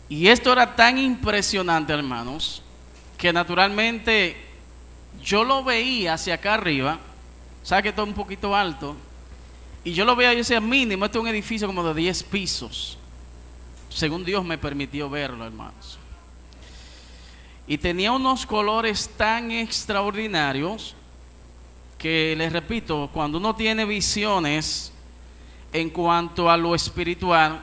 Y esto era tan impresionante, hermanos, que naturalmente yo lo veía hacia acá arriba, sabes que esto es un poquito alto, y yo lo veía y decía, mínimo, este es un edificio como de 10 pisos, según Dios me permitió verlo, hermanos. Y tenía unos colores tan extraordinarios que, les repito, cuando uno tiene visiones en cuanto a lo espiritual,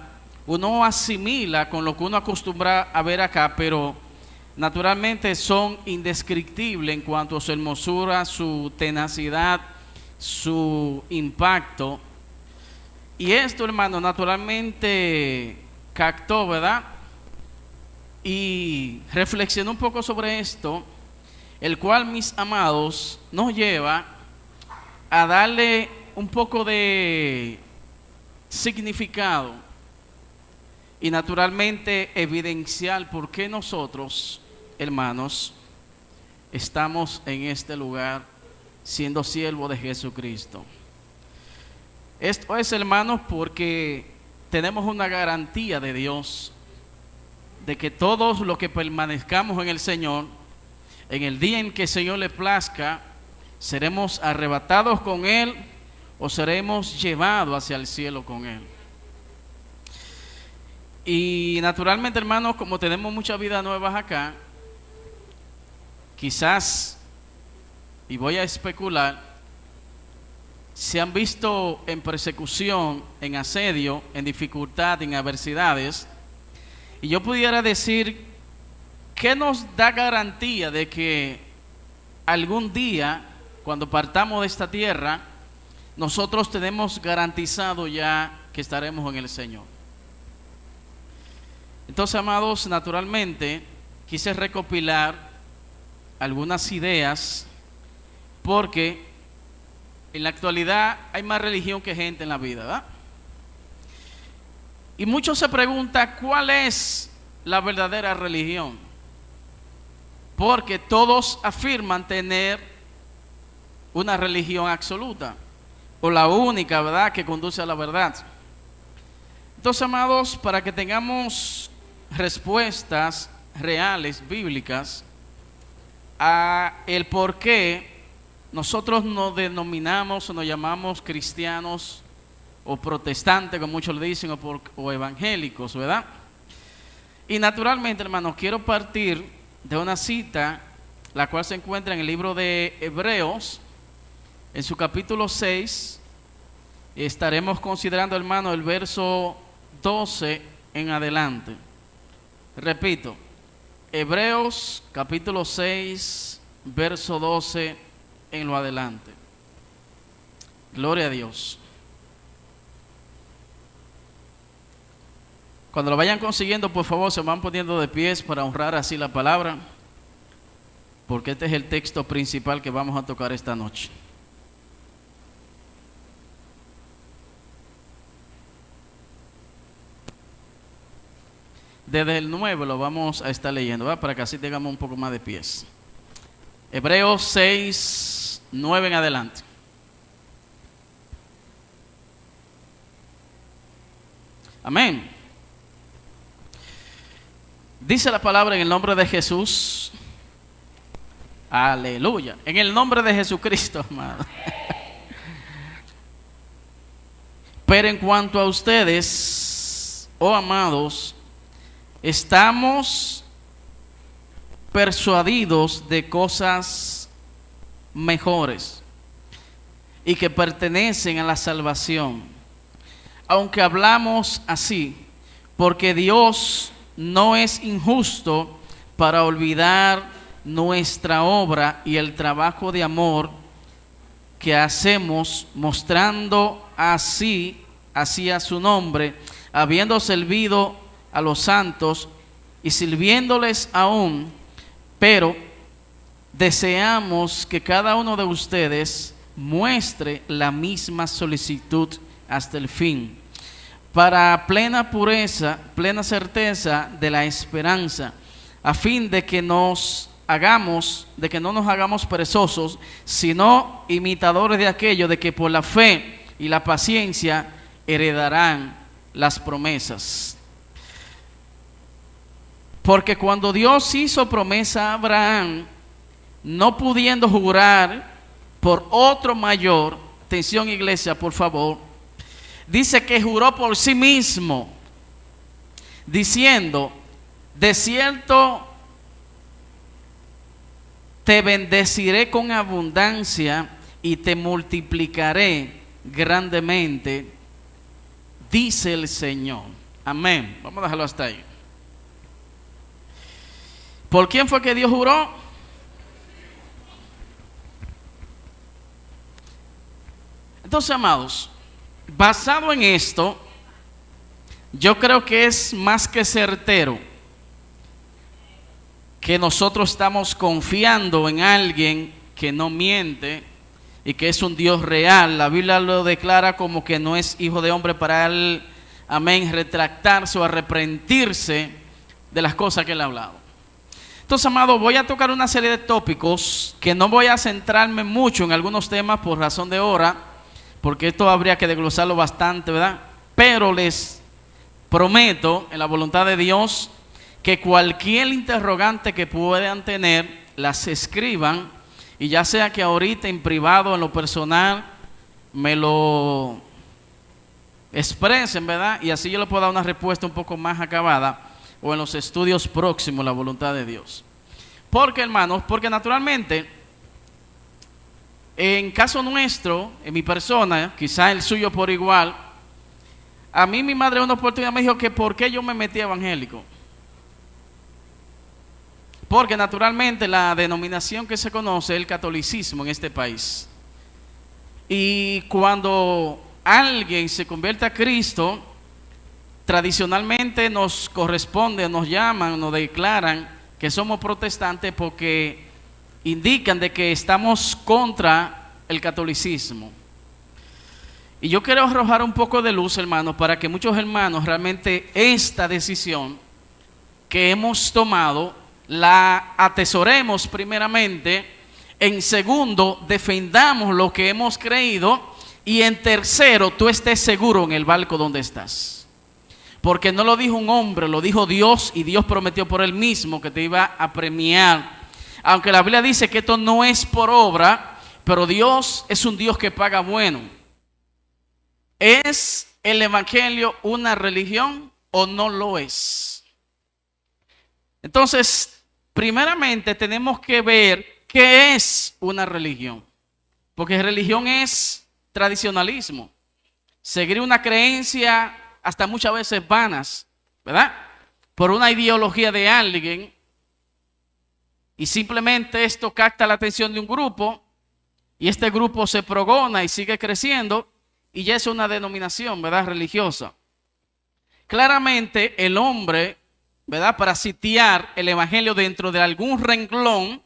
uno asimila con lo que uno acostumbra a ver acá, pero naturalmente son indescriptibles en cuanto a su hermosura, su tenacidad, su impacto. Y esto, hermano, naturalmente captó, ¿verdad? Y reflexioné un poco sobre esto, el cual, mis amados, nos lleva a darle un poco de significado y naturalmente evidenciar por qué nosotros, hermanos, estamos en este lugar siendo siervos de Jesucristo. Esto es, hermanos, porque tenemos una garantía de Dios de que todos los que permanezcamos en el Señor, en el día en que el Señor le plazca, seremos arrebatados con Él o seremos llevados hacia el cielo con Él. Y naturalmente, hermanos, como tenemos muchas vidas nuevas acá, quizás, y voy a especular, se han visto en persecución, en asedio, en dificultad, en adversidades. Y yo pudiera decir, ¿qué nos da garantía de que algún día, cuando partamos de esta tierra, nosotros tenemos garantizado ya que estaremos en el Señor? Entonces, amados, naturalmente, quise recopilar algunas ideas, porque en la actualidad hay más religión que gente en la vida, ¿verdad? Y muchos se preguntan, ¿cuál es la verdadera religión? Porque todos afirman tener una religión absoluta, o la única, ¿verdad?, que conduce a la verdad. Entonces, amados, para que tengamos respuestas reales, bíblicas, a el por qué nosotros nos denominamos o nos llamamos cristianos o protestantes, como muchos le dicen, o evangélicos, ¿verdad? Y naturalmente, hermanos, quiero partir de una cita, la cual se encuentra en el libro de Hebreos, en su capítulo 6, y estaremos considerando, hermano, el verso 12 en adelante. Repito, Hebreos capítulo 6, verso 12 en lo adelante. Gloria a Dios. Cuando lo vayan consiguiendo, por favor, se van poniendo de pies para honrar así la palabra, porque este es el texto principal que vamos a tocar esta noche. Desde el 9 lo vamos a estar leyendo, ¿verdad?, para que así tengamos un poco más de pies. Hebreos 6, 9 en adelante. Amén. Dice la palabra en el nombre de Jesús. Aleluya. En el nombre de Jesucristo, amado. Pero en cuanto a ustedes, oh amados, estamos persuadidos de cosas mejores y que pertenecen a la salvación, aunque hablamos así, porque Dios no es injusto para olvidar nuestra obra y el trabajo de amor que hacemos, mostrando así a su nombre, habiendo servido a los santos y sirviéndoles aún, pero deseamos que cada uno de ustedes muestre la misma solicitud hasta el fin, para plena pureza, plena certeza de la esperanza, a fin de que no nos hagamos perezosos, sino imitadores de aquello, de que por la fe y la paciencia heredarán las promesas. Porque cuando Dios hizo promesa a Abraham, no pudiendo jurar por otro mayor, atención iglesia, por favor, dice que juró por sí mismo, diciendo: de cierto te bendeciré con abundancia y te multiplicaré grandemente, dice el Señor. Amén. Vamos a dejarlo hasta ahí. ¿Por quién fue que Dios juró? Entonces, amados, basado en esto, yo creo que es más que certero que nosotros estamos confiando en alguien que no miente y que es un Dios real. La Biblia lo declara como que no es hijo de hombre para él, amén, retractarse o arrepentirse de las cosas que él ha hablado. Entonces, amado, voy a tocar una serie de tópicos que no voy a centrarme mucho en algunos temas por razón de hora, porque esto habría que desglosarlo bastante, ¿verdad? Pero les prometo, en la voluntad de Dios, que cualquier interrogante que puedan tener, las escriban, y ya sea que ahorita en privado, en lo personal, me lo expresen, ¿verdad? Y así yo le puedo dar una respuesta un poco más acabada, o en los estudios próximos, la voluntad de Dios. Porque, hermanos, porque naturalmente, en caso nuestro, en mi persona, quizá el suyo por igual, a mí mi madre en una oportunidad me dijo que por qué yo me metí evangélico. Porque naturalmente la denominación que se conoce es el catolicismo en este país. Y cuando alguien se convierte a Cristo, tradicionalmente nos corresponde, nos llaman, nos declaran que somos protestantes porque indican de que estamos contra el catolicismo. Y yo quiero arrojar un poco de luz, hermanos, para que muchos hermanos realmente esta decisión que hemos tomado la atesoremos primeramente, en segundo defendamos lo que hemos creído y en tercero tú estés seguro en el barco donde estás. Porque no lo dijo un hombre, lo dijo Dios, y Dios prometió por él mismo que te iba a premiar. Aunque la Biblia dice que esto no es por obra, pero Dios es un Dios que paga bueno. ¿Es el evangelio una religión o no lo es? Entonces, primeramente tenemos que ver qué es una religión. Porque religión es tradicionalismo, seguir una creencia hasta muchas veces vanas, ¿verdad? Por una ideología de alguien, y simplemente esto capta la atención de un grupo, y este grupo se progona y sigue creciendo, y ya es una denominación, ¿verdad?, religiosa. Claramente el hombre, ¿verdad?, para sitiar el evangelio dentro de algún renglón,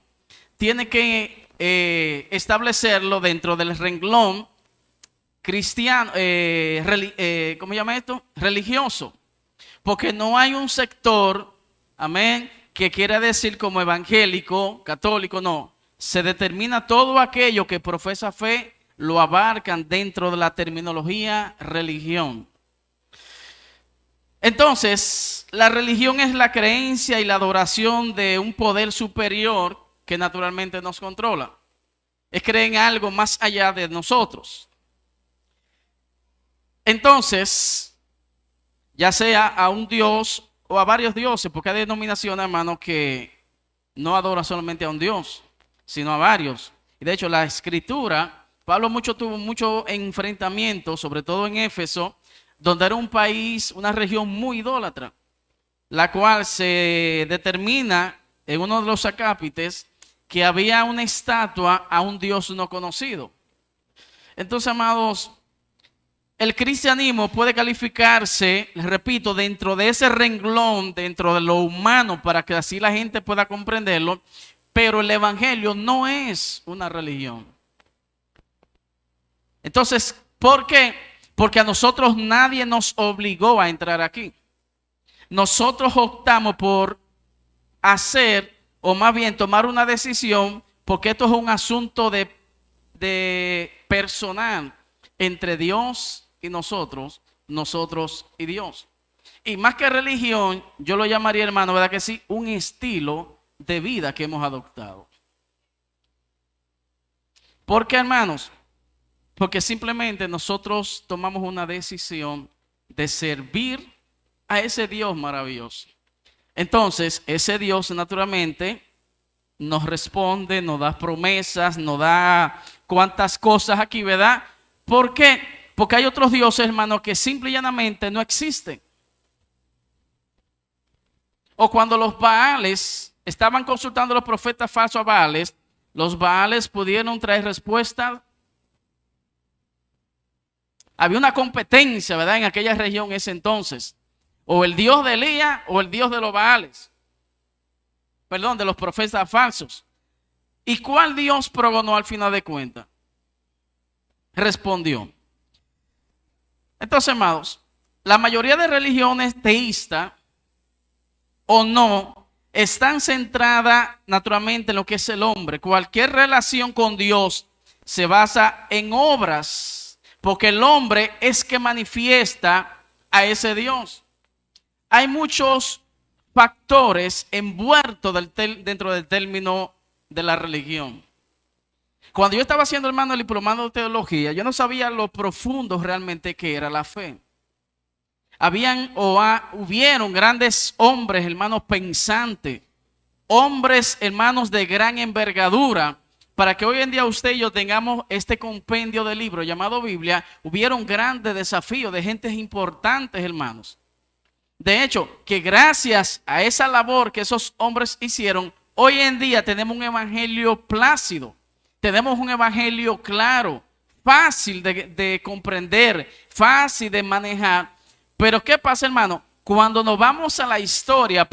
tiene que establecerlo dentro del renglón cristiano, ¿cómo se llama esto? Religioso. Porque no hay un sector, amén, que quiera decir como evangélico, católico, no. Se determina todo aquello que profesa fe, lo abarcan dentro de la terminología religión. Entonces, la religión es la creencia y la adoración de un poder superior que naturalmente nos controla. Es creer en algo más allá de nosotros. Entonces, ya sea a un Dios o a varios dioses, porque hay denominaciones, hermanos, que no adoran solamente a un Dios, sino a varios. Y de hecho, la Escritura, Pablo tuvo mucho enfrentamiento, sobre todo en Éfeso, donde era un país, una región muy idólatra, la cual se determina en uno de los acápites que había una estatua a un Dios no conocido. Entonces, amados, el cristianismo puede calificarse, les repito, dentro de ese renglón, dentro de lo humano, para que así la gente pueda comprenderlo, pero el evangelio no es una religión. Entonces, ¿por qué? Porque a nosotros nadie nos obligó a entrar aquí. Nosotros optamos por hacer, o más bien tomar una decisión, porque esto es un asunto de personal entre Dios y nosotros y Dios. Y más que religión, yo lo llamaría, hermano, ¿verdad que sí? Un estilo de vida que hemos adoptado. ¿Por qué, hermanos? Porque simplemente nosotros tomamos una decisión de servir a ese Dios maravilloso. Entonces, ese Dios naturalmente nos responde, nos da promesas, nos da cuantas cosas aquí, ¿verdad? ¿Por qué? Porque hay otros dioses, hermano, que simple y llanamente no existen. O cuando los Baales estaban consultando a los profetas falsos a Baales, los Baales pudieron traer respuesta. Había una competencia, ¿verdad? En aquella región ese entonces. O el Dios de Elías o el Dios de los Baales. Perdón, de los profetas falsos. ¿Y cuál Dios progonó al final de cuentas? Respondió. Entonces, hermanos, la mayoría de religiones teístas o no están centradas naturalmente en lo que es el hombre. Cualquier relación con Dios se basa en obras, porque el hombre es que manifiesta a ese Dios. Hay muchos factores envueltos dentro del término de la religión. Cuando yo estaba haciendo, hermano, el diplomado de teología, yo no sabía lo profundo realmente que era la fe. Hubieron grandes hombres, hermanos, pensantes, hombres, hermanos, de gran envergadura, para que hoy en día usted y yo tengamos este compendio de libros llamado Biblia. Hubieron grandes desafíos de gentes importantes, hermanos. De hecho, que gracias a esa labor que esos hombres hicieron, hoy en día tenemos un evangelio plácido, tenemos un evangelio claro, fácil de comprender, fácil de manejar. Pero ¿qué pasa, hermano? Cuando nos vamos a la historia,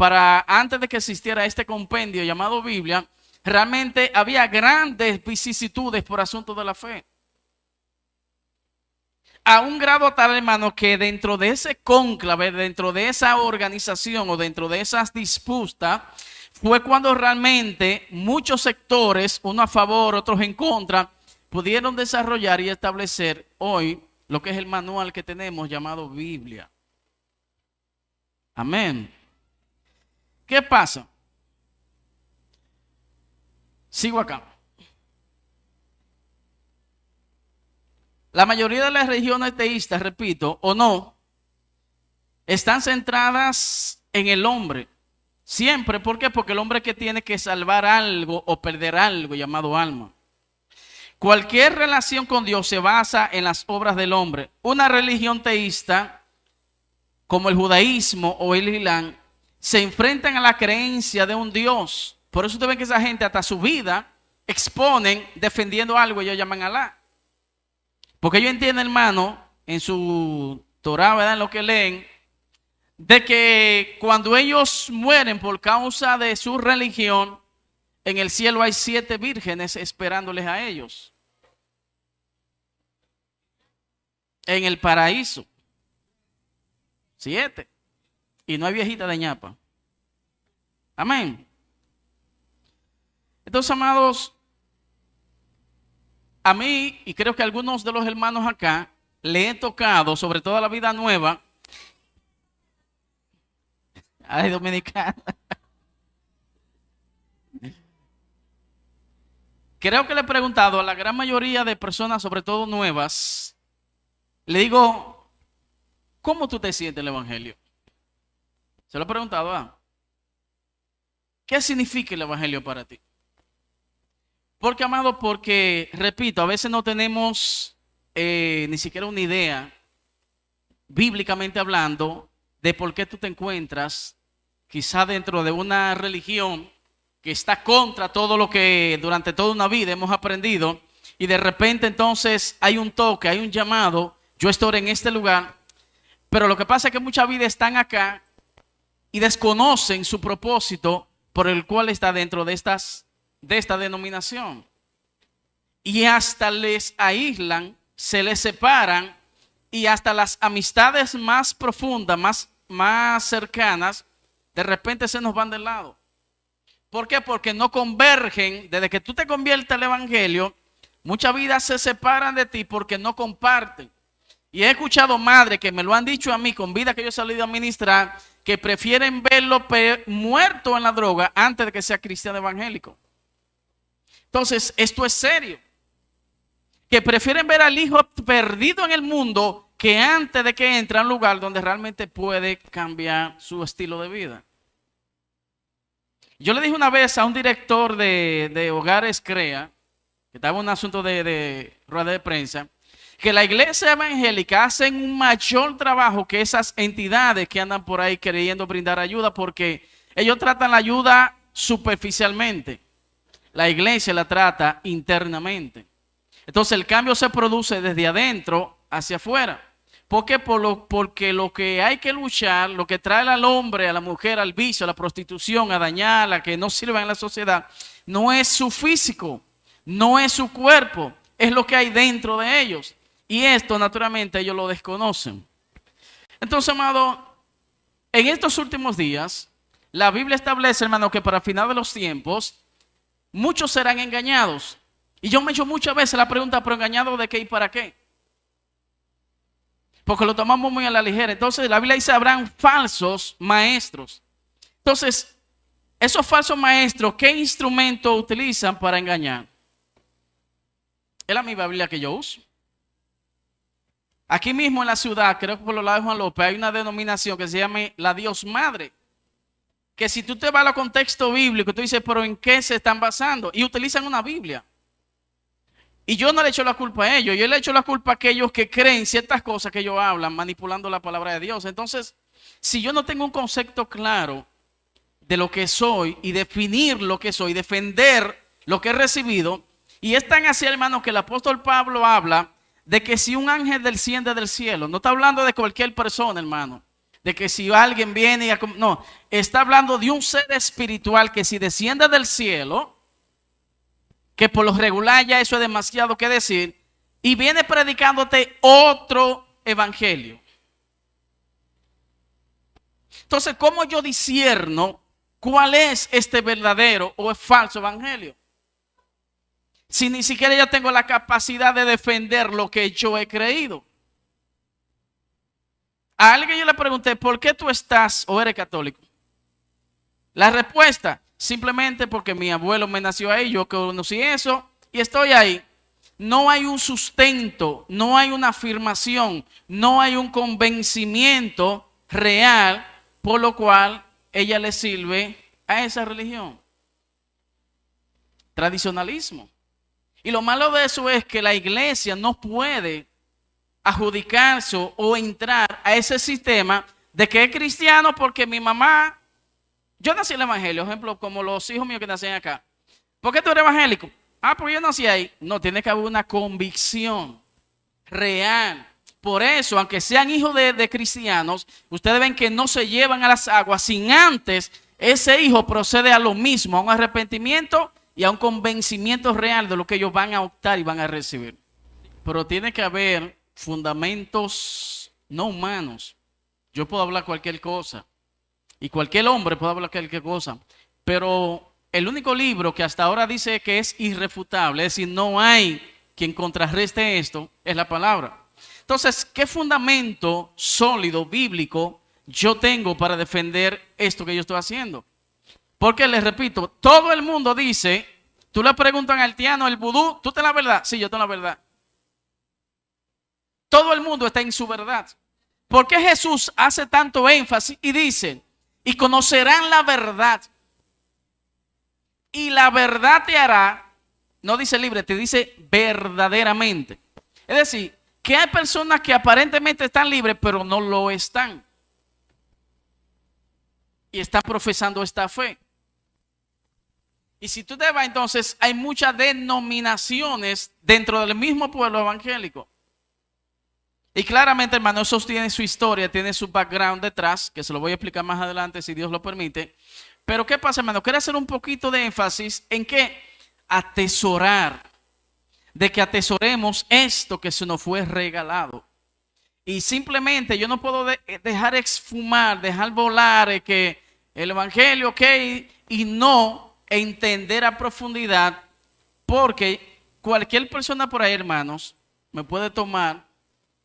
antes de que existiera este compendio llamado Biblia, realmente había grandes vicisitudes por asunto de la fe. A un grado tal, hermano, que dentro de ese cónclave, dentro de esa organización o dentro de esas disputas, fue cuando realmente muchos sectores, unos a favor, otros en contra, pudieron desarrollar y establecer hoy lo que es el manual que tenemos llamado Biblia. Amén. ¿Qué pasa? Sigo acá. La mayoría de las religiones teístas, repito, o no, están centradas en el hombre. Siempre, ¿por qué? Porque el hombre que tiene que salvar algo o perder algo llamado alma. Cualquier relación con Dios se basa en las obras del hombre. Una religión teísta, como el judaísmo o el islam, se enfrentan a la creencia de un Dios. Por eso usted ve que esa gente hasta su vida exponen defendiendo algo y ellos llaman a Alá. Porque ellos entienden, hermano, en su Torah, ¿verdad? En lo que leen, de que cuando ellos mueren por causa de su religión, en el cielo hay 7 vírgenes esperándoles a ellos. En el paraíso. 7. Y no hay viejita de ñapa. Amén. Entonces, amados, a mí, y creo que a algunos de los hermanos acá, le he tocado, sobre todo a la vida nueva. Ay, dominicana. Creo que le he preguntado a la gran mayoría de personas, sobre todo nuevas, le digo, ¿cómo tú te sientes el evangelio? Se lo he preguntado, ¿ah? ¿Qué significa el evangelio para ti? Porque, amado, porque, repito, a veces no tenemos ni siquiera una idea, bíblicamente hablando, de por qué tú te encuentras quizá dentro de una religión que está contra todo lo que durante toda una vida hemos aprendido, y de repente entonces hay un toque, hay un llamado, yo estoy en este lugar, pero lo que pasa es que muchas vidas están acá y desconocen su propósito por el cual está dentro de esta denominación. Y hasta les aíslan, se les separan, y hasta las amistades más profundas, más cercanas, de repente se nos van del lado. ¿Por qué? Porque no convergen. Desde que tú te conviertes al evangelio, muchas vidas se separan de ti porque no comparten. Y he escuchado madres que me lo han dicho a mí con vida que yo he salido a ministrar, que prefieren verlo muerto en la droga antes de que sea cristiano evangélico. Entonces, esto es serio. Que prefieren ver al hijo perdido en el mundo que antes de que entre a un lugar donde realmente puede cambiar su estilo de vida. Yo le dije una vez a un director de Hogares CREA, que estaba en un asunto de rueda de prensa, que la iglesia evangélica hace un mayor trabajo que esas entidades que andan por ahí queriendo brindar ayuda, porque ellos tratan la ayuda superficialmente. La iglesia la trata internamente. Entonces el cambio se produce desde adentro hacia afuera. ¿Por qué? Porque lo que hay que luchar, lo que trae al hombre, a la mujer, al vicio, a la prostitución, a dañarla, que no sirva en la sociedad, no es su físico, no es su cuerpo, es lo que hay dentro de ellos. Y esto naturalmente ellos lo desconocen. Entonces, amado, en estos últimos días, la Biblia establece, hermano, que para el final de los tiempos, muchos serán engañados. Y yo me he hecho muchas veces la pregunta, ¿pero engañados de qué y para qué? Porque lo tomamos muy a la ligera. Entonces la Biblia dice, habrán falsos maestros. Entonces, esos falsos maestros, ¿qué instrumento utilizan para engañar? Es la misma Biblia que yo uso. Aquí mismo en la ciudad, creo que por los lados de Juan López, hay una denominación que se llama la Dios Madre. Que si tú te vas al contexto bíblico, tú dices, ¿pero en qué se están basando? Y utilizan una Biblia. Y yo no le echo la culpa a ellos, yo le echo la culpa a aquellos que creen ciertas cosas que ellos hablan, manipulando la palabra de Dios. Entonces, si yo no tengo un concepto claro de lo que soy y definir lo que soy, defender lo que he recibido, y es tan así, hermano, que el apóstol Pablo habla de que si un ángel desciende del cielo, no está hablando de cualquier persona, hermano, de que si alguien viene y no, está hablando de un ser espiritual que si desciende del cielo, que por lo regular ya eso es demasiado que decir, y viene predicándote otro evangelio. Entonces, ¿cómo yo discierno cuál es este verdadero o es falso evangelio? Si ni siquiera yo tengo la capacidad de defender lo que yo he creído. A alguien yo le pregunté, ¿por qué tú estás o eres católico? La respuesta, simplemente porque mi abuelo me nació ahí, yo conocí eso y estoy ahí. No hay un sustento, no hay una afirmación, no hay un convencimiento real por lo cual ella le sirve a esa religión. Tradicionalismo. Y lo malo de eso es que la iglesia no puede adjudicarse o entrar a ese sistema de que es cristiano porque mi mamá, yo nací en el evangelio, ejemplo, como los hijos míos que nacen acá. ¿Por qué tú eres evangélico? Ah, porque yo nací ahí. No, tiene que haber una convicción real. Por eso, aunque sean hijos de cristianos, ustedes ven que no se llevan a las aguas sin antes ese hijo procede a lo mismo, a un arrepentimiento y a un convencimiento real de lo que ellos van a optar y van a recibir. Pero tiene que haber fundamentos no humanos. Yo puedo hablar cualquier cosa y cualquier hombre puede hablar cualquier cosa, pero el único libro que hasta ahora dice que es irrefutable, es decir, no hay quien contrarreste esto, es la palabra. Entonces, ¿qué fundamento sólido, bíblico, yo tengo para defender esto que yo estoy haciendo? Porque les repito, todo el mundo dice, tú le preguntas al haitiano, el vudú, ¿tú tienes la verdad? Sí, yo tengo la verdad. Todo el mundo está en su verdad. ¿Por qué Jesús hace tanto énfasis y dice, y conocerán la verdad? Y la verdad te hará, no dice libre, te dice verdaderamente. Es decir, que hay personas que aparentemente están libres, pero no lo están. Y están profesando esta fe. Y si tú te vas, entonces, hay muchas denominaciones dentro del mismo pueblo evangélico. Y claramente, hermano, eso tiene su historia, tiene su background detrás, que se lo voy a explicar más adelante si Dios lo permite. Pero ¿qué pasa, hermano? Quiero hacer un poquito de énfasis en que atesorar, de que atesoremos esto que se nos fue regalado. Y simplemente yo no puedo dejar esfumar, dejar volar que el evangelio, ok, y no entender a profundidad, porque cualquier persona por ahí, hermanos, me puede tomar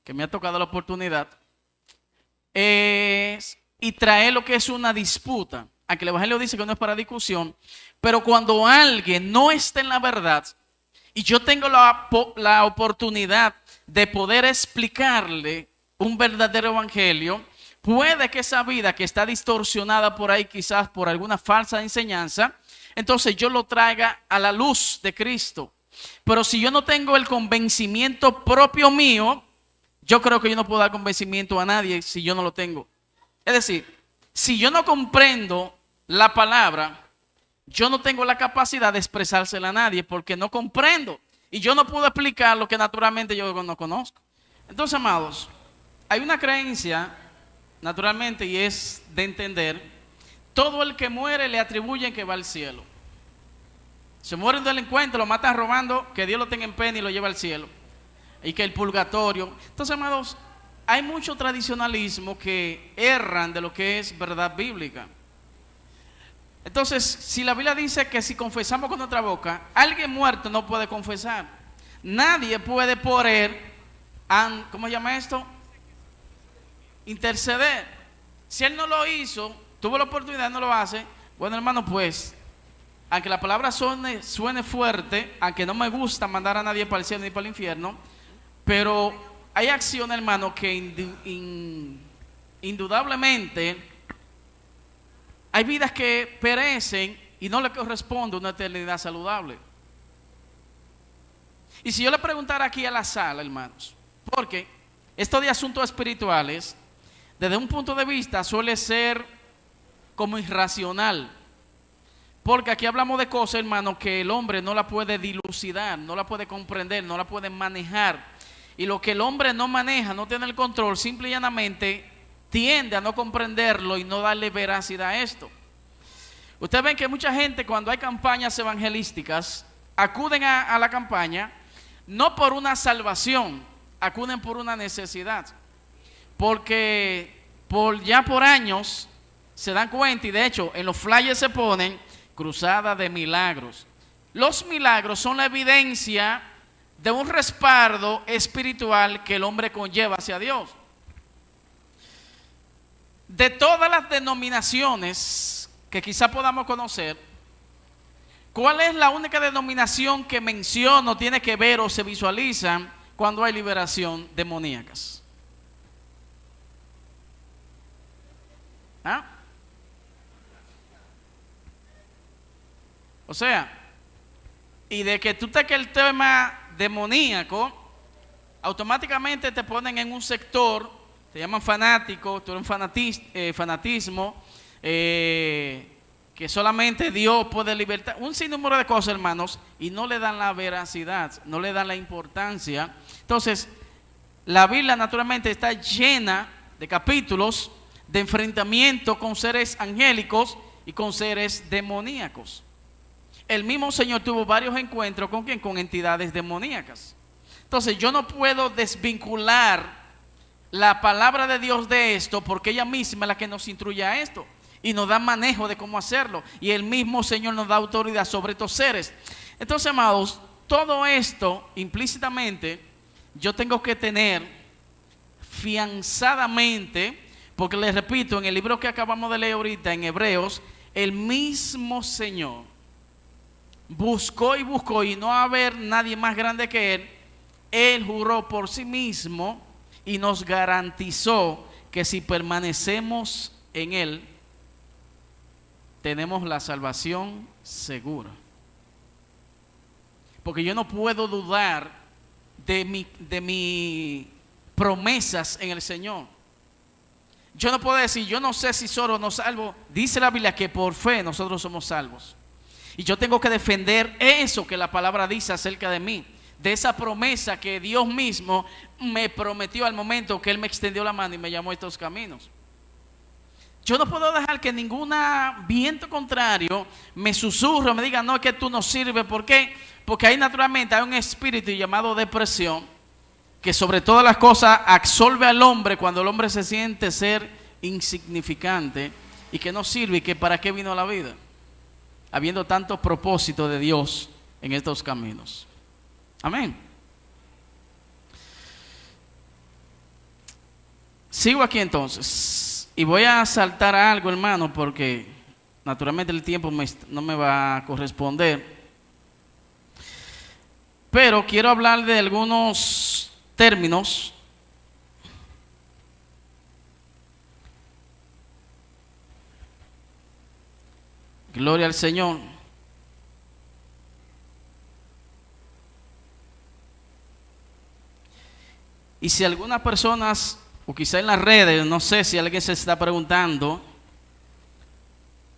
que me ha tocado la oportunidad, y traer lo que es una disputa. Aunque el Evangelio dice que no es para discusión, pero cuando alguien no está en la verdad y yo tengo la oportunidad de poder explicarle un verdadero evangelio, puede que esa vida que está distorsionada por ahí quizás por alguna falsa enseñanza, entonces yo lo traiga a la luz de Cristo. Pero si yo no tengo el convencimiento propio mío, yo creo que yo no puedo dar convencimiento a nadie si yo no lo tengo. Es decir, si yo no comprendo la palabra, yo no tengo la capacidad de expresársela a nadie porque no comprendo. Y yo no puedo explicar lo que naturalmente yo no conozco. Entonces, amados, hay una creencia, naturalmente, y es de entender, todo el que muere le atribuyen que va al cielo. Se muere un delincuente, lo matan robando, que Dios lo tenga en pena y lo lleva al cielo. Y que el purgatorio. Entonces, amados, hay mucho tradicionalismo que erran de lo que es verdad bíblica. Entonces, si la Biblia dice que si confesamos con nuestra boca, alguien muerto no puede confesar. Nadie puede por él, ¿cómo se llama esto? Interceder. Si él no lo hizo, tuvo la oportunidad, no lo hace. Bueno, hermano, pues, aunque la palabra suene fuerte, aunque no me gusta mandar a nadie para el cielo ni para el infierno, pero hay acción, hermano, que indudablemente hay vidas que perecen y no le corresponde una eternidad saludable. Y si yo le preguntara aquí a la sala, hermanos, porque esto de asuntos espirituales, desde un punto de vista, suele ser como irracional. Porque aquí hablamos de cosas, hermano, que el hombre no la puede dilucidar, no la puede comprender, no la puede manejar. Y lo que el hombre no maneja, no tiene el control, simple y llanamente tiende a no comprenderlo y no darle veracidad a esto. Ustedes ven que mucha gente, cuando hay campañas evangelísticas, acuden a la campaña no por una salvación, acuden por una necesidad. Porque ya por años se dan cuenta, y de hecho en los flyers se ponen cruzada de milagros. Los milagros son la evidencia de un respaldo espiritual que el hombre conlleva hacia Dios. De todas las denominaciones que quizá podamos conocer, ¿cuál es la única denominación que menciono, tiene que ver o se visualiza cuando hay liberación demoníacas? ¿Ah? O sea, y de que tú te que el tema demoníaco, automáticamente te ponen en un sector, te llaman fanático, tú eres un fanatismo, que solamente Dios puede libertar, un sinnúmero de cosas, hermanos, y no le dan la veracidad, no le dan la importancia. Entonces, la Biblia naturalmente está llena de capítulos de enfrentamiento con seres angélicos y con seres demoníacos. El mismo Señor tuvo varios encuentros con ¿quién? Con entidades demoníacas. Entonces yo no puedo desvincular la palabra de Dios de esto, porque ella misma es la que nos instruye a esto y nos da manejo de cómo hacerlo, y el mismo Señor nos da autoridad sobre estos seres. Entonces, amados, todo esto implícitamente yo tengo que tener fianzadamente, porque les repito, en el libro que acabamos de leer ahorita en Hebreos, el mismo Señor buscó y no haber nadie más grande que Él. Él juró por sí mismo y nos garantizó que si permanecemos en Él, tenemos la salvación segura. Porque yo no puedo dudar de mis promesas en el Señor. Yo no puedo decir, yo no sé si solo nos salvo. Dice la Biblia que por fe nosotros somos salvos. Y yo tengo que defender eso que la palabra dice acerca de mí, de esa promesa que Dios mismo me prometió al momento que Él me extendió la mano y me llamó a estos caminos. Yo no puedo dejar que ningún viento contrario me susurre, me diga, no, es que tú no sirves. ¿Por qué? Porque ahí naturalmente hay un espíritu llamado depresión, que sobre todas las cosas absorbe al hombre cuando el hombre se siente ser insignificante y que no sirve, y que para qué vino a la vida, habiendo tanto propósito de Dios en estos caminos. Amén. Sigo aquí entonces. Y voy a saltar a algo, hermano, porque naturalmente el tiempo no me va a corresponder. Pero quiero hablar de algunos términos gloria al Señor. Y si algunas personas, o quizá en las redes, no sé si alguien se está preguntando,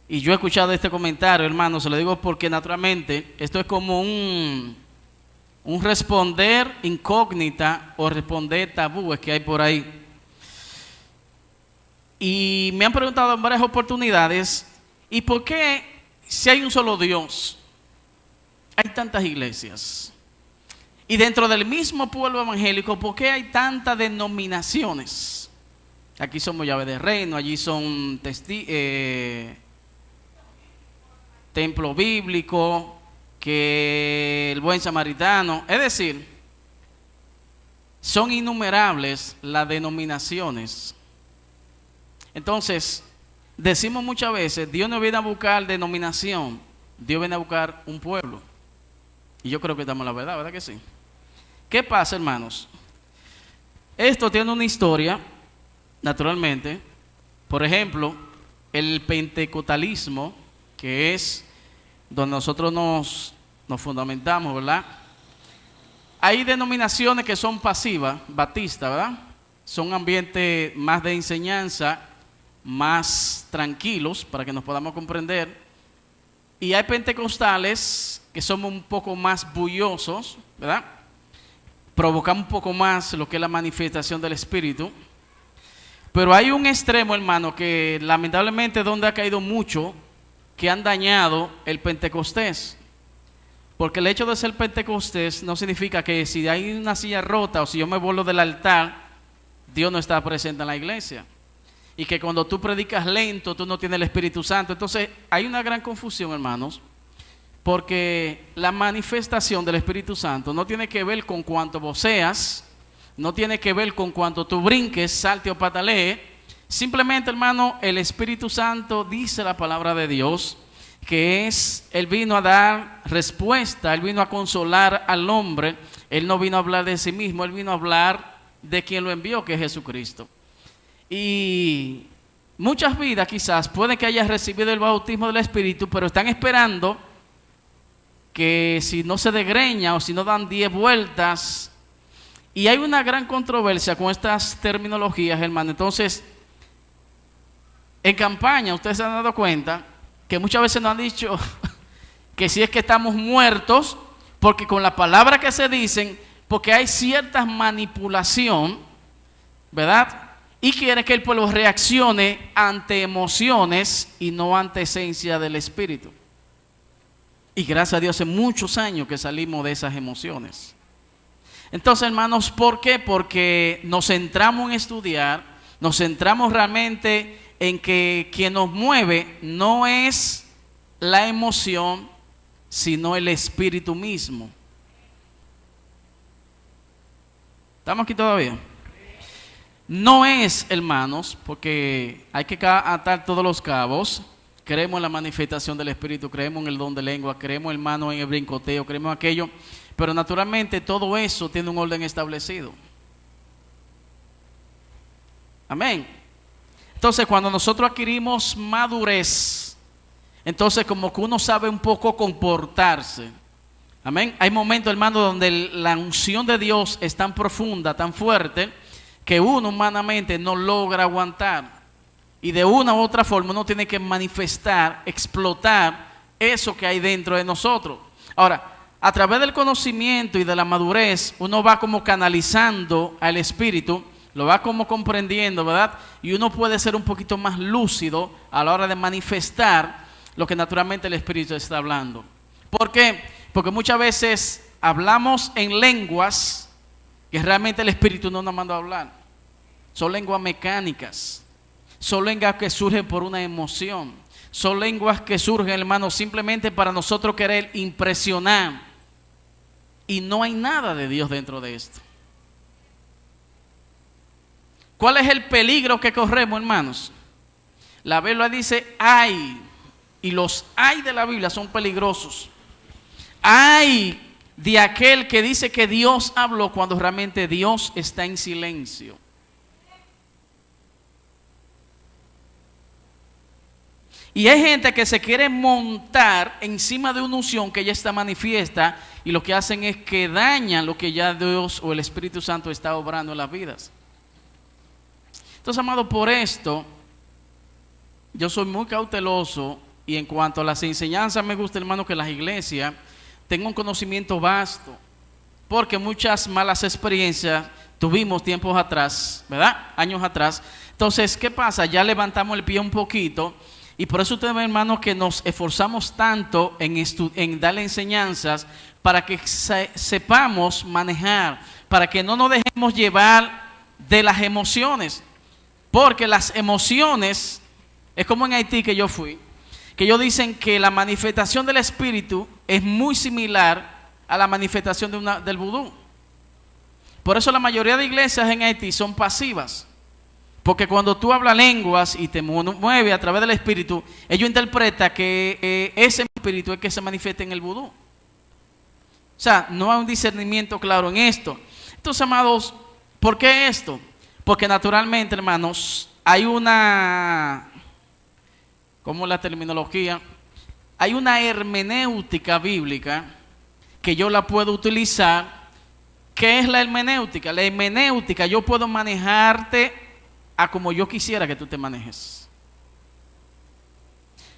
y yo he escuchado este comentario, hermano, se lo digo porque naturalmente esto es como un responder incógnita o responder tabúes que hay por ahí. Y me han preguntado en varias oportunidades, ¿y por qué si hay un solo Dios hay tantas iglesias? Y dentro del mismo pueblo evangélico, ¿por qué hay tantas denominaciones? Aquí somos llave de reino, allí son templo bíblico, que el buen samaritano. Es decir, son innumerables las denominaciones. Entonces, decimos muchas veces, Dios no viene a buscar denominación, Dios viene a buscar un pueblo. Y yo creo que estamos en la verdad, ¿verdad que sí? ¿Qué pasa, hermanos? Esto tiene una historia, naturalmente. Por ejemplo, el pentecostalismo, que es donde nosotros nos fundamentamos, ¿verdad? Hay denominaciones que son pasivas, batistas, ¿verdad? Son ambientes más de enseñanza, más tranquilos, para que nos podamos comprender. Y hay pentecostales que somos un poco más bullosos, ¿verdad? Provocamos un poco más lo que es la manifestación del Espíritu. Pero hay un extremo, hermano, que lamentablemente donde ha caído mucho, que han dañado el Pentecostés. Porque el hecho de ser Pentecostés no significa que si hay una silla rota o si yo me vuelo del altar, Dios no está presente en la iglesia. Y que cuando tú predicas lento, tú no tienes el Espíritu Santo. Entonces hay una gran confusión, hermanos, porque la manifestación del Espíritu Santo no tiene que ver con cuánto voceas, no tiene que ver con cuánto tú brinques, salte o patalee. Simplemente, hermano, el Espíritu Santo dice la palabra de Dios, que Él vino a dar respuesta, Él vino a consolar al hombre. Él no vino a hablar de sí mismo, Él vino a hablar de quien lo envió, que es Jesucristo. Y muchas vidas quizás pueden que hayan recibido el bautismo del Espíritu, pero están esperando que si no se desgreña o si no dan 10 vueltas. Y hay una gran controversia con estas terminologías, hermano. Entonces, en campaña, ustedes se han dado cuenta que muchas veces nos han dicho que si es que estamos muertos, porque con la palabra que se dicen, porque hay cierta manipulación, ¿verdad? Y quiere que el pueblo reaccione ante emociones y no ante esencia del Espíritu. Y gracias a Dios hace muchos años que salimos de esas emociones. Entonces, hermanos, ¿por qué? Porque nos centramos en estudiar, nos centramos realmente en que quien nos mueve no es la emoción, sino el Espíritu mismo. ¿Estamos aquí todavía? No es, hermanos, porque hay que atar todos los cabos. Creemos en la manifestación del Espíritu, creemos en el don de lengua, creemos, hermano, en el brincoteo, creemos en aquello. Pero naturalmente todo eso tiene un orden establecido. Amén. Entonces, cuando nosotros adquirimos madurez, entonces como que uno sabe un poco comportarse. Amén. Hay momentos, hermano, donde la unción de Dios es tan profunda, tan fuerte, que uno humanamente no logra aguantar. Y de una u otra forma uno tiene que manifestar, explotar eso que hay dentro de nosotros. Ahora, a través del conocimiento y de la madurez, uno va como canalizando al Espíritu, lo va como comprendiendo, ¿verdad? Y uno puede ser un poquito más lúcido a la hora de manifestar lo que naturalmente el Espíritu está hablando. ¿Por qué? Porque muchas veces hablamos en lenguas que realmente el Espíritu no nos mandó a hablar. Son lenguas mecánicas. Son lenguas que surgen por una emoción. Son lenguas que surgen, hermano, simplemente para nosotros querer impresionar. Y no hay nada de Dios dentro de esto. ¿Cuál es el peligro que corremos, hermanos? La Biblia dice ay, y los ay de la Biblia son peligrosos. Ay de aquel que dice que Dios habló cuando realmente Dios está en silencio. Y hay gente que se quiere montar encima de una unción que ya está manifiesta, y lo que hacen es que dañan lo que ya Dios o el Espíritu Santo está obrando en las vidas. Entonces, amado, por esto yo soy muy cauteloso, y en cuanto a las enseñanzas me gusta, hermano, que las iglesias tengan un conocimiento vasto, porque muchas malas experiencias tuvimos tiempos atrás, ¿verdad? Años atrás. Entonces, ¿qué pasa? Ya levantamos el pie un poquito. Y por eso ustedes ven, hermanos, que nos esforzamos tanto en darle enseñanzas para que sepamos manejar, para que no nos dejemos llevar de las emociones. Porque las emociones, es como en Haití que yo fui, que ellos dicen que la manifestación del Espíritu es muy similar a la manifestación del vudú. Por eso la mayoría de iglesias en Haití son pasivas. Porque cuando tú hablas lenguas y te mueves a través del Espíritu, ellos interpretan que ese Espíritu es que se manifiesta en el vudú. O sea, no hay un discernimiento claro en esto. Entonces, amados, ¿por qué esto? Porque naturalmente, hermanos, hay una, ¿cómo la terminología? Hay una hermenéutica bíblica que yo la puedo utilizar. ¿Qué es la hermenéutica? La hermenéutica, yo puedo manejarte a como yo quisiera que tú te manejes.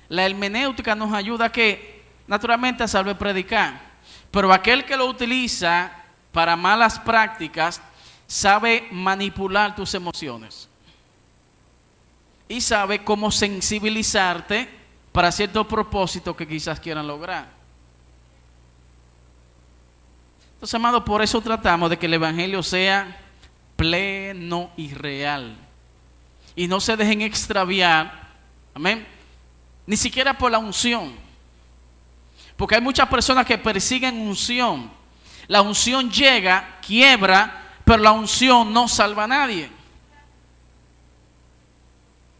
La hermenéutica nos ayuda a que, naturalmente, a saber predicar, pero aquel que lo utiliza para malas prácticas sabe manipular tus emociones y sabe cómo sensibilizarte para ciertos propósitos que quizás quieran lograr. Entonces, amado, por eso tratamos de que el evangelio sea pleno y real. Y no se dejen extraviar, amén, ni siquiera por la unción. Porque hay muchas personas que persiguen unción. La unción llega, quiebra, pero la unción no salva a nadie.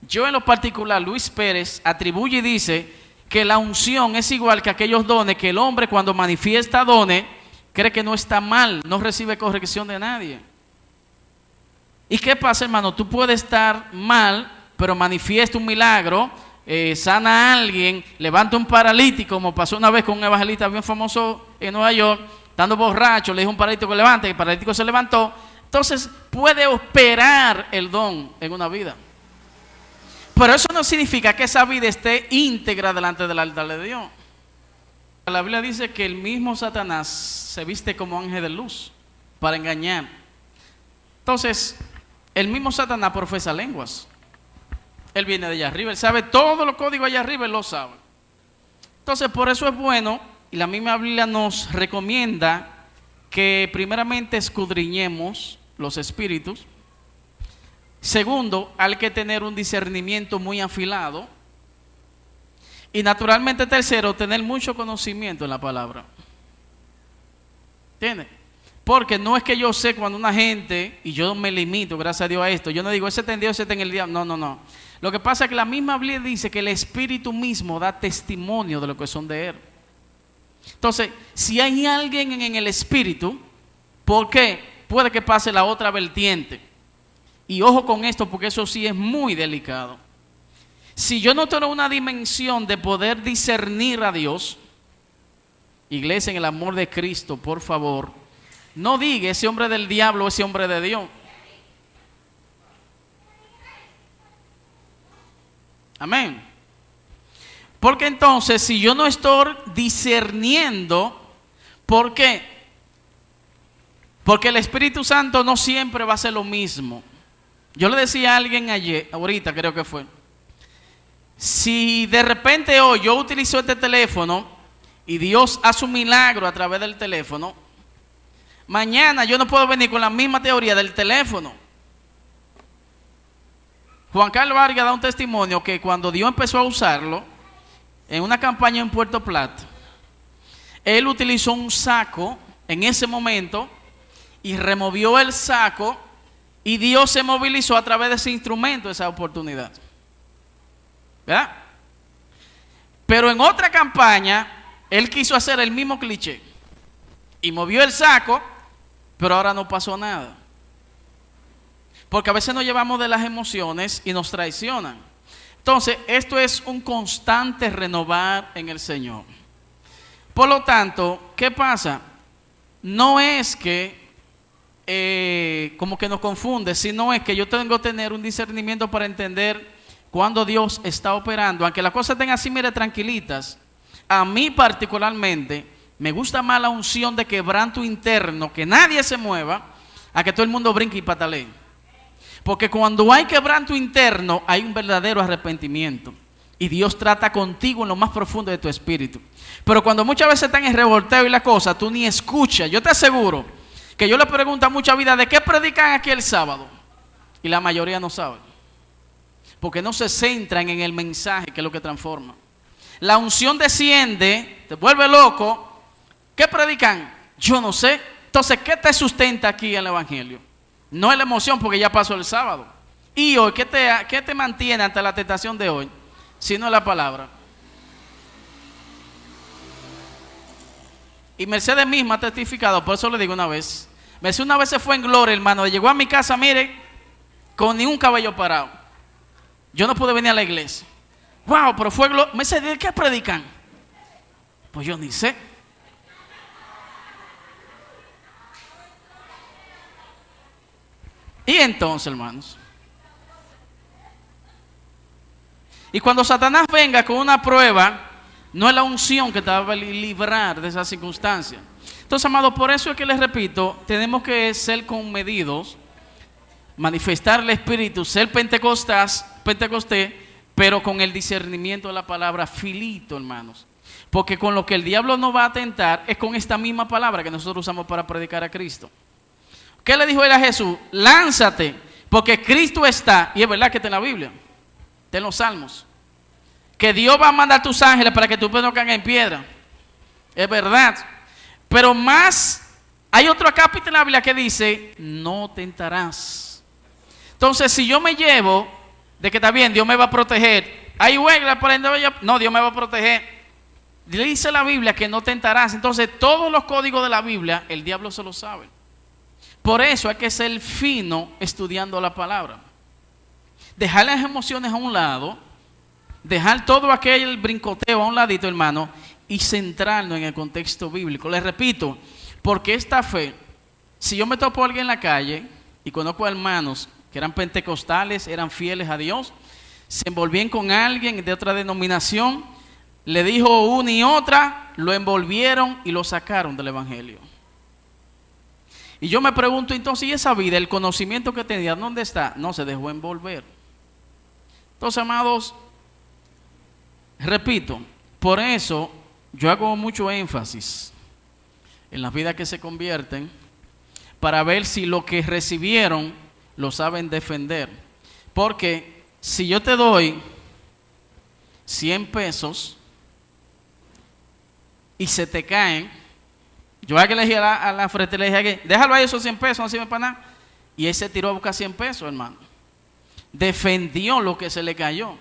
Yo en lo particular, Luis Pérez atribuye y dice que la unción es igual que aquellos dones que el hombre cuando manifiesta dones cree que no está mal, no recibe corrección de nadie. ¿Y qué pasa, hermano? Tú puedes estar mal, pero manifiesta un milagro, sana a alguien, levanta un paralítico, como pasó una vez con un evangelista bien famoso en Nueva York, estando borracho, le dijo a un paralítico que levante, y el paralítico se levantó. Entonces puede operar el don en una vida. Pero eso no significa que esa vida esté íntegra delante del altar de Dios. La Biblia dice que el mismo Satanás se viste como ángel de luz para engañar. Entonces, el mismo Satanás profesa lenguas. Él viene de allá arriba, él sabe todos los códigos allá arriba, él lo sabe. Entonces, por eso es bueno, y la misma Biblia nos recomienda que primeramente escudriñemos los espíritus. Segundo, hay que tener un discernimiento muy afilado. Y naturalmente, tercero, tener mucho conocimiento en la palabra. ¿Entiendes? Porque no es que yo sé cuando una gente, y yo me limito, gracias a Dios, a esto. Yo no digo, ese está en Dios, ese está en el diablo. No. Lo que pasa es que la misma Biblia dice que el Espíritu mismo da testimonio de lo que son de Él. Entonces, si hay alguien en el Espíritu, ¿por qué? Puede que pase la otra vertiente. Y ojo con esto, porque eso sí es muy delicado. Si yo no tengo una dimensión de poder discernir a Dios, iglesia, en el amor de Cristo, por favor, no diga ese hombre del diablo o ese hombre de Dios. Amén. Porque entonces, si yo no estoy discerniendo, ¿por qué? Porque el Espíritu Santo no siempre va a hacer lo mismo. Yo le decía a alguien ayer, ahorita creo que fue, si de repente hoy yo utilizo este teléfono y Dios hace un milagro a través del teléfono, mañana yo no puedo venir con la misma teoría del teléfono. Juan Carlos Vargas da un testimonio que cuando Dios empezó a usarlo en una campaña en Puerto Plata, él utilizó un saco en ese momento y removió el saco Y Dios se movilizó a través de ese instrumento, esa oportunidad. ¿Verdad? Pero en otra campaña, él quiso hacer el mismo cliché. Y movió el saco, pero ahora no pasó nada. Porque a veces nos llevamos de las emociones y nos traicionan. Entonces, esto es un constante renovar en el Señor. Por lo tanto, ¿qué pasa? No es que como que nos confunde, sino es que yo tengo que tener un discernimiento para entender cuando Dios está operando, aunque las cosas estén así, mire, tranquilitas. A mí particularmente me gusta más la unción de quebranto interno, que nadie se mueva, a que todo el mundo brinque y patalee. Porque cuando hay quebranto interno, hay un verdadero arrepentimiento. Y Dios trata contigo en lo más profundo de tu espíritu. Pero cuando muchas veces están en revolteo y la cosa, tú ni escuchas. Yo te aseguro que yo le pregunto a mucha vida, ¿de qué predican aquí el sábado? Y la mayoría no sabe. Porque no se centran en el mensaje, que es lo que transforma. La unción desciende, te vuelve loco. ¿Qué predican? Yo no sé. Entonces, ¿qué te sustenta aquí en el evangelio? No es la emoción, porque ya pasó el sábado. Y hoy, ¿qué te mantiene ante la tentación de hoy? Sino la palabra. Y Mercedes misma ha testificado, por eso le digo una vez. Mercedes una vez se fue en gloria, hermano. Llegó a mi casa, mire, con ni un cabello parado. Yo no pude venir a la iglesia. Wow, pero fue gloria. Mercedes, ¿de qué predican? Pues yo ni sé. Y entonces, hermanos, y cuando Satanás venga con una prueba, no es la unción que te va a librar de esa circunstancia. Entonces, amados, por eso es que les repito, tenemos que ser comedidos, manifestar el Espíritu, ser Pentecostés, pero con el discernimiento de la palabra, filito, hermanos. Porque con lo que el diablo nos va a tentar es con esta misma palabra que nosotros usamos para predicar a Cristo. ¿Qué le dijo él a Jesús? Lánzate, porque Cristo está, y es verdad que está en la Biblia, está en los Salmos, que Dios va a mandar tus ángeles para que tus pies no caigan en piedra. Es verdad. Pero más, hay otro capítulo en la Biblia que dice, no tentarás. Entonces, si yo me llevo de que está bien, Dios me va a proteger, hay huelga para no, Dios me va a proteger. Dice la Biblia que no tentarás. Entonces, todos los códigos de la Biblia, el diablo se los sabe. Por eso hay que ser fino estudiando la palabra. Dejar las emociones a un lado, dejar todo aquel brincoteo a un ladito, hermano, y centrarnos en el contexto bíblico. Les repito, porque esta fe, si yo me topo a alguien en la calle y conozco a hermanos que eran pentecostales, eran fieles a Dios, se envolvían con alguien de otra denominación, le dijo una y otra, lo envolvieron y lo sacaron del evangelio. Y yo me pregunto entonces, ¿y esa vida, el conocimiento que tenía, dónde está? No, se dejó envolver. Entonces, amados, repito, por eso yo hago mucho énfasis en las vidas que se convierten para ver si lo que recibieron lo saben defender. Porque si yo te doy 100 pesos y se te caen, yo a que le dije a la frente, le dije, déjalo ahí esos 100 pesos, no sirve para nada. Y él se tiró a buscar 100 pesos, hermano. Defendió lo que se le cayó.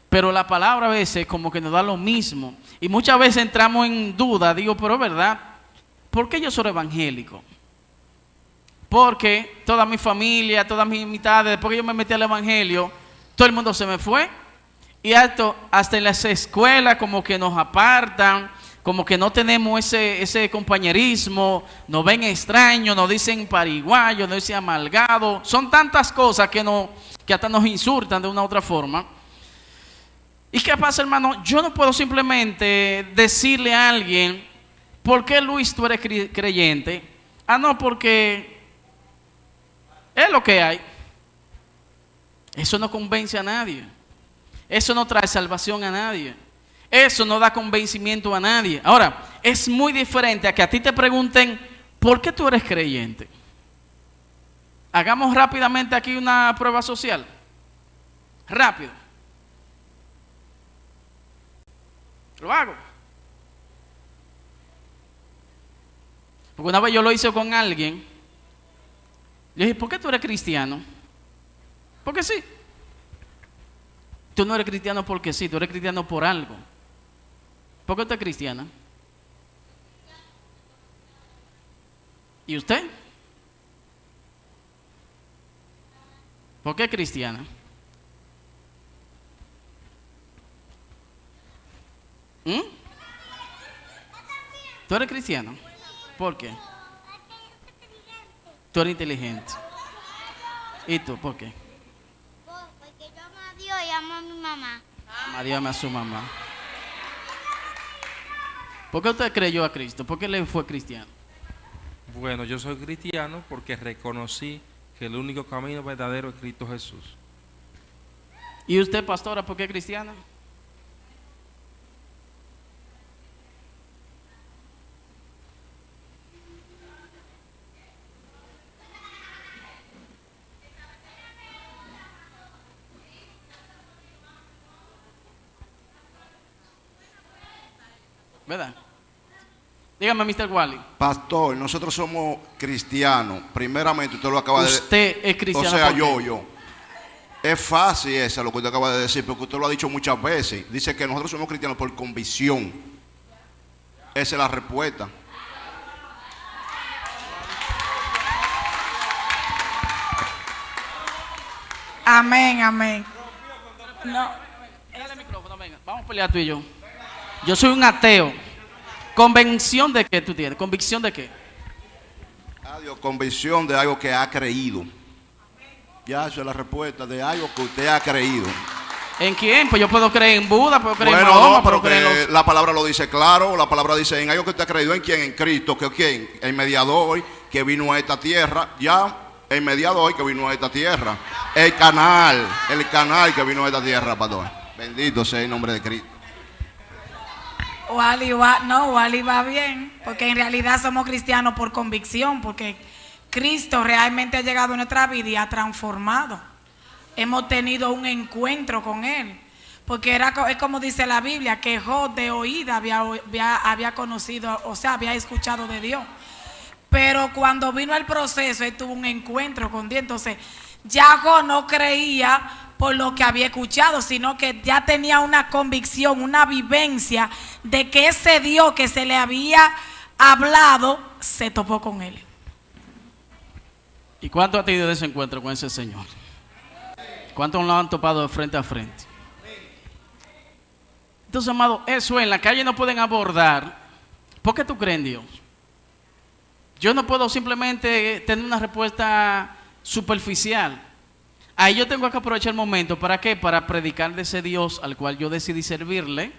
Pero la palabra a veces como que nos da lo mismo. Y muchas veces entramos en duda, digo, pero es verdad, ¿por qué yo soy evangélico? Porque toda mi familia, todas mis amistades, después que yo me metí al evangelio, todo el mundo se me fue. Y hasta en las escuelas como que nos apartan, como que no tenemos ese compañerismo, nos ven extraños, nos dicen pariguayos, nos dicen amalgado. Son tantas cosas que hasta nos insultan de una u otra forma. ¿Y qué pasa, hermano? Yo no puedo simplemente decirle a alguien, ¿por qué, Luis, tú eres creyente? Ah, no, porque es lo que hay. Eso no convence a nadie. Eso no trae salvación a nadie. Eso no da convencimiento a nadie. Ahora, es muy diferente a que a ti te pregunten, ¿por qué tú eres creyente? Hagamos rápidamente aquí una prueba social. Rápido. Lo hago. Porque una vez yo lo hice con alguien Le dije, ¿por qué tú eres cristiano? Porque sí. Tú no eres cristiano porque sí, tú eres cristiano por algo. ¿Por qué usted es cristiana? ¿Y usted? ¿Por qué es cristiana? ¿Mm? ¿Tú eres cristiano? ¿Por qué? Tú eres inteligente. ¿Y tú por qué? Porque yo amo a Dios y amo a mi mamá. Ama a Dios, ama a su mamá. ¿Por qué usted creyó a Cristo? ¿Por qué le fue cristiano? Bueno, yo soy cristiano porque reconocí que el único camino verdadero es Cristo Jesús. ¿Y usted, pastora, por qué es cristiana? ¿Verdad? Dígame, Mr. Wally. Pastor, nosotros somos cristianos. Primeramente, usted lo acaba de decir. Usted es cristiano. O sea, ¿por qué? yo. Es fácil eso lo que usted acaba de decir, porque usted lo ha dicho muchas veces. Dice que nosotros somos cristianos por convicción. Esa es la respuesta. Amén, amén. No, Dale el micrófono, venga. Vamos a pelear tú y yo. Yo soy un ateo. ¿Convicción de qué tú tienes? ¿Convicción de qué? Adiós, convicción de algo que ha creído. Ya, esa es la respuesta de algo que usted ha creído. ¿En quién? Pues yo puedo creer en Buda, puedo creer en Bueno, Mahoma, no, pero puedo creer en que los... la palabra lo dice claro. La palabra dice en algo que usted ha creído. ¿En quién? En Cristo. ¿Que quién? El mediador que vino a esta tierra. Ya, el mediador que vino a esta tierra. El canal que vino a esta tierra, pastor. Bendito sea el nombre de Cristo. Wally va bien, porque en realidad somos cristianos por convicción, porque Cristo realmente ha llegado a nuestra vida y ha transformado. Hemos tenido un encuentro con Él, porque es como dice la Biblia, que Job de oída había conocido, o sea, había escuchado de Dios. Pero cuando vino el proceso, él tuvo un encuentro con Dios. Entonces, ya Job no creía por lo que había escuchado, sino que ya tenía una convicción, una vivencia de que ese Dios que se le había hablado se topó con él. ¿Y cuánto ha tenido ese encuentro con ese Señor? ¿Cuántos lo han topado de frente a frente? Entonces, amado, eso en la calle no pueden abordar. ¿Por qué tú crees en Dios? Yo no puedo simplemente tener una respuesta superficial. Ahí yo tengo que aprovechar el momento. ¿Para qué? Para predicar de ese Dios al cual yo decidí servirle.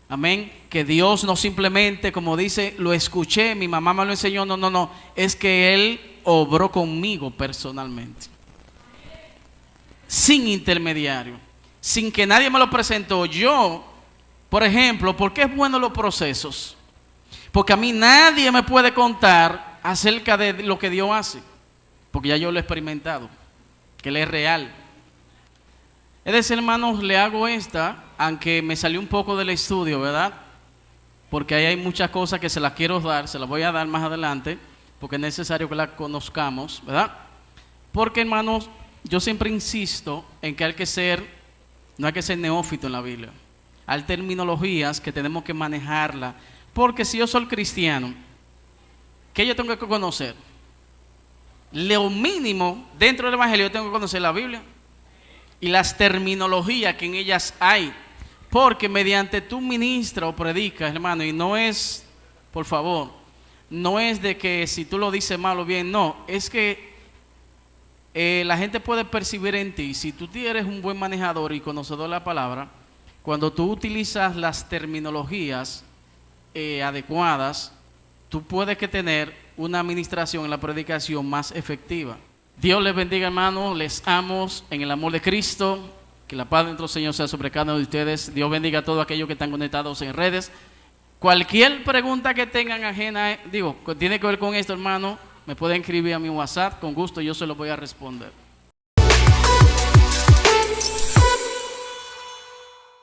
Amén. Que Dios no simplemente, como dice, lo escuché, mi mamá me lo enseñó. No. Es que Él obró conmigo personalmente. Sin intermediario. Sin que nadie me lo presentó. Yo, por ejemplo, ¿por qué es bueno los procesos? Porque a mí nadie me puede contar acerca de lo que Dios hace. Porque ya yo lo he experimentado. Que Él es real. Es decir, hermanos, le hago esta, aunque me salió un poco del estudio, ¿verdad? Porque ahí hay muchas cosas que se las quiero dar, se las voy a dar más adelante, porque es necesario que las conozcamos, ¿verdad? Porque, hermanos, yo siempre insisto en que no hay que ser neófito en la Biblia. Hay terminologías que tenemos que manejarla, porque si yo soy cristiano, ¿qué yo tengo que conocer? Lo mínimo dentro del Evangelio yo tengo que conocer la Biblia y las terminologías que en ellas hay, porque mediante tú ministras o predicas, hermano, y no es, por favor, no es de que si tú lo dices mal o bien, no, es que la gente puede percibir en ti, si tú eres un buen manejador y conocedor de la palabra, cuando tú utilizas las terminologías adecuadas, tú puedes que tener una administración en la predicación más efectiva. Dios les bendiga, hermanos, les amo en el amor de Cristo, que la paz de nuestro Señor sea sobre cada uno de ustedes. Dios bendiga a todos aquellos que están conectados en redes. Cualquier pregunta que tengan ajena, que tiene que ver con esto, hermano, me pueden escribir a mi WhatsApp, con gusto yo se lo voy a responder.